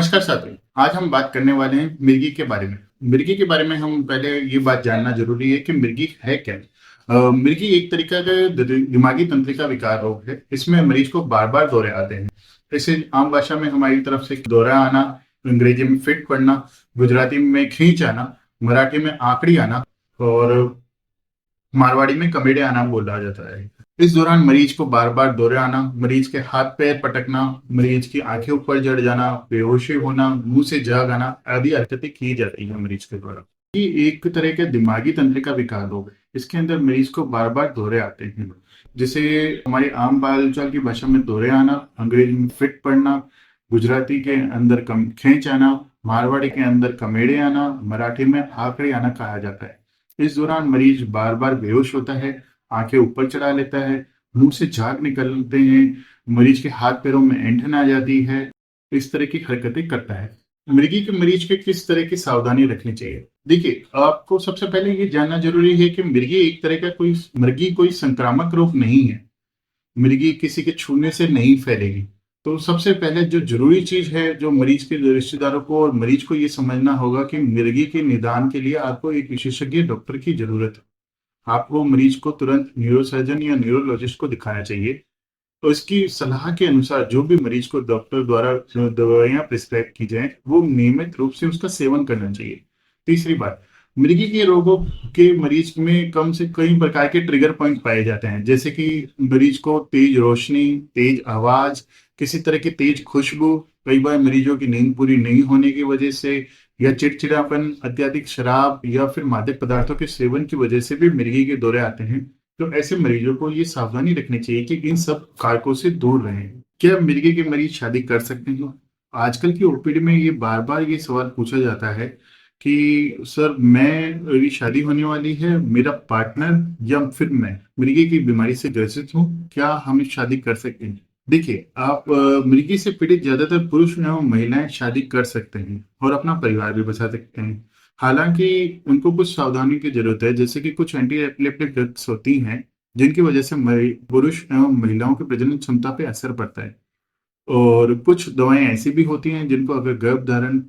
नमस्कार साथियों। आज हम बात करने वाले हैं मिर्गी के बारे में। मिर्गी के बारे में हम पहले ये बात जानना ज़रूरी है कि मिर्गी है क्या? मिर्गी एक तरीका का दिमागी तंत्रिका विकार रोग है। इसमें मरीज को बार-बार दौरे आते हैं। इसे आम भाषा में हमारी तरफ से दौरा आना, अंग्रेजी में फिट पड़ना, गुजराती में खींच आना, मराठी में आकड़ी आना और मारवाड़ी में कमेडे आना बोला जाता है। इस दौरान मरीज को बार-बार दौरे आना, मरीज के हाथ-पैर पटकना, मरीज की आंखें ऊपर चढ़ जाना, बेहोशी होना, मुंह से झाग आना आदि हरकतें की जाती हैं मरीज के द्वारा। ये एक तरह का दिमागी तंत्रिका विकार रोग है। इसके अंदर मरीज को बार-बार दौरे आते हैं। जैसे हमारी आम बोलचाल की भाषा में दौरे आना, अंग्रेजी में फिट पड़ना, गुजराती के अंदर कम खींच आना, मारवाड़ी के अंदर कमेड़े आना, मराठी में आकड़ी आना कहा जाता है। इस दौरान मरीज बार-बार बेहोश होता है, आंखें ऊपर चढ़ा लेता है, मुंह से झाग निकलते हैं, मरीज के हाथ पैरों में ऐंठन आ जाती है, इस तरह की हरकतें करता है। मिर्गी के मरीज के किस तरह की सावधानी रखनी चाहिए? देखिए, आपको सबसे पहले ये जानना जरूरी है कि मिर्गी कोई संक्रामक रोग नहीं है। मिर्गी किसी के छूने से नहीं फैलेगी। तो सबसे पहले जो ज़रूरी चीज़ है, जो मरीज़ के रिश्तेदारों को और मरीज़ को ये समझना होगा कि मिर्गी के निदान के लिए आपको एक विशेषज्ञ डॉक्टर की ज़रूरत है। आपको मरीज़ को तुरंत न्यूरोसर्जन या न्यूरोलॉजिस्ट को दिखाना चाहिए। तो इसकी सलाह के अनुसार जो भी मरीज़ को डॉक्टर द्वारा जो दवाइयाँ प्रिस्क्राइब की जाएँ, वो नियमित रूप से उसका सेवन करना चाहिए। तीसरी बात, मृगी के रोगों के मरीज में कम से कई प्रकार के ट्रिगर पॉइंट पाए जाते हैं, जैसे कि मरीज को तेज रोशनी, तेज आवाज, किसी तरह की तेज खुशबू, कई बार मरीजों की नींद पूरी नहीं होने की वजह से या चिड़चिड़ापन, अत्यधिक शराब या फिर मादक पदार्थों के सेवन की वजह से भी मिर्गी के दौरे आते हैं। तो ऐसे मरीजों को ये सावधानी रखनी चाहिए कि इन सब कारकों से दूर रहें। क्या मिर्गी के मरीज शादी कर सकते हैं? आजकल की ओपीडी में ये बार-बार ये सवाल पूछा जाता है कि सर, मेरी शादी होने वाली है, मेरा पार्टनर या फिर मैं मिर्गी की बीमारी से ग्रसित हूँ, क्या हम शादी कर सकते हैं? देखिए, आप मिर्गी से पीड़ित ज्यादातर पुरुष एवं महिलाएं शादी कर सकते हैं और अपना परिवार भी बचा सकते हैं। हालांकि उनको कुछ सावधानी की जरूरत है, जैसे कि कुछ एंटी एपिलेप्टिक ड्रग्स होती हैं, जिनकी वजह से पुरुष एवं महिलाओं की प्रजनन क्षमता पे असर पड़ता है। और कुछ दवाएँ ऐसी भी होती हैं जिनको अगर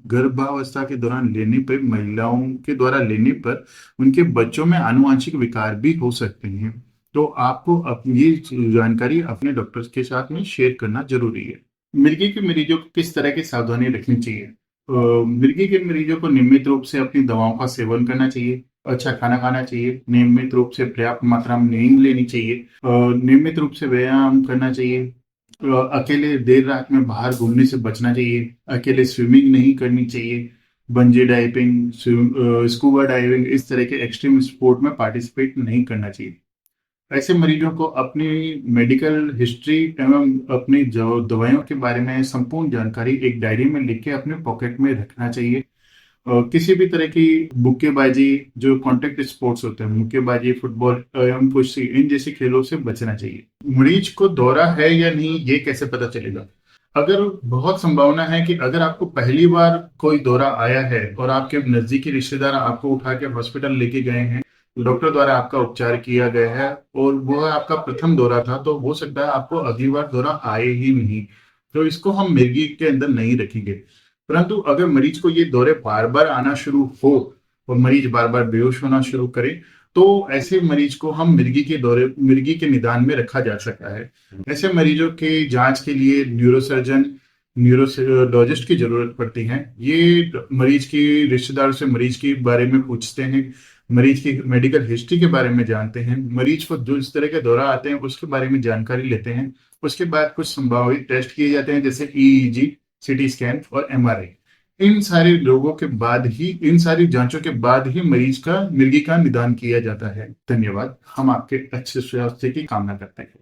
गर्भावस्था के दौरान लेने पे महिलाओं के द्वारा लेने पर उनके बच्चों में आनुवांशिक विकार भी हो सकते हैं। तो आपको ये जानकारी अपने डॉक्टर के साथ में शेयर करना ज़रूरी है। मिर्गी के मरीजों को किस तरह की सावधानी रखनी चाहिए? मिर्गी के मरीजों को नियमित रूप से अपनी दवाओं का सेवन करना चाहिए, अच्छा खाना खाना चाहिए, नियमित रूप से पर्याप्त मात्रा में नींद लेनी चाहिए, नियमित रूप से व्यायाम करना चाहिए। अकेले देर रात में बाहर घूमने से बचना चाहिए, अकेले स्विमिंग नहीं करनी चाहिए, बंजी डाइविंग, स्कूबा डाइविंग इस तरह के एक्सट्रीम स्पोर्ट में पार्टिसिपेट नहीं करना चाहिए। ऐसे मरीजों को अपनी मेडिकल हिस्ट्री एवं अपनी जो दवाइयों के बारे में संपूर्ण जानकारी एक डायरी में लिख के अपने पॉकेट में रखना चाहिए। किसी भी तरह की मुक्केबाजी, जो कॉन्टैक्ट स्पोर्ट्स होते हैं, मुक्केबाजी, फुटबॉल एवं कुश्ती, इन जैसे खेलों से बचना चाहिए। मरीज को दौरा है या नहीं, ये कैसे पता चलेगा? अगर बहुत संभावना है कि अगर आपको पहली बार कोई दौरा आया है और आपके नजदीकी रिश्तेदार आपको उठा के हॉस्पिटल लेके गए हैं, डॉक्टर द्वारा आपका उपचार किया गया है और वो आपका प्रथम दौरा था, तो हो सकता है आपको अगली बार दौरा आए ही नहीं। तो इसको हम मिर्गी के अंदर नहीं रखेंगे। परंतु अगर मरीज को ये दौरे बार बार आना शुरू हो और मरीज बार बार बेहोश होना शुरू करे, तो ऐसे मरीज को हम मिर्गी के निदान में रखा जा सकता है। ऐसे मरीजों की जांच के लिए न्यूरोसर्जन, न्यूरोलॉजिस्ट की जरूरत पड़ती है। ये मरीज की रिश्तेदारों से मरीज के बारे में पूछते हैं, मरीज की मेडिकल हिस्ट्री के बारे में जानते हैं, मरीज को जो इस तरह के दौरा आते हैं उसके बारे में जानकारी लेते हैं। उसके बाद कुछ संभावित टेस्ट किए जाते हैं, जैसे ईईजी, सीटी स्कैन और एमआरआई। इन सारी जांचों के बाद ही मरीज का मिर्गी का निदान किया जाता है। धन्यवाद। हम आपके अच्छे स्वास्थ्य की कामना करते हैं।